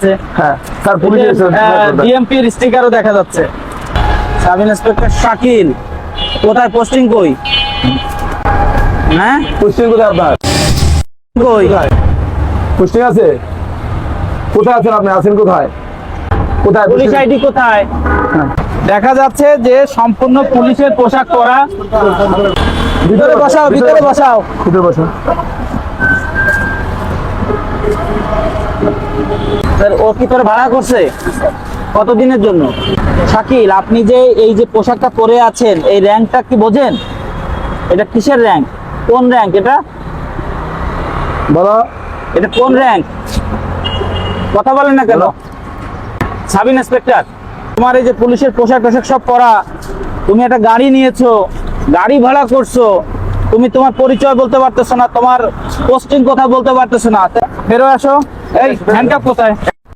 যাচ্ছে, হ্যাঁ sir police ডিএমপির স্টিকারও দেখা যাচ্ছে। সাব ইন্সপেক্টর শাকিল, কোথায় পোস্টিং কই? হ্যাঁ পোস্টিং কোথায় আপনার? কই? পোস্টিং আছে? কোথায় আছেন আপনি? আছেন কোথায়? কোথায় পুলিশ posting? আইডি কোথায়? দেখা যাচ্ছে যে সম্পূর্ণ পুলিশের পোশাক পরা। ভিতরে বসাও, ভিতরে বসাও। ভিতরে বসুন। স্যার ও কি তোর ভাড়া করছে? কতদিনের জন্য? শাকিল, আপনি যে এই যে পোশাকটা পরে আছেন, এই র্যাঙ্কটা কি বোঝেন? এটা কিসের র্যাঙ্ক? কোন র্যাঙ্ক এটা? বলো। এটা কোন র্যাঙ্ক? কথা বলেন না কেন? সাব ইন্সপেক্টর, তোমার এই যে পুলিশের পোশাক টোশাক সব পরা, তুমি একটা গাড়ি নিয়েছো, গাড়ি ভাড়া করছো, তুমি তোমার পরিচয় বলতে পারতেছো না, তোমার পোস্টিং কোথায় বলতে পারতেছো না। বেরো আসো। এই হ্যান্ডকাপ কোথায়?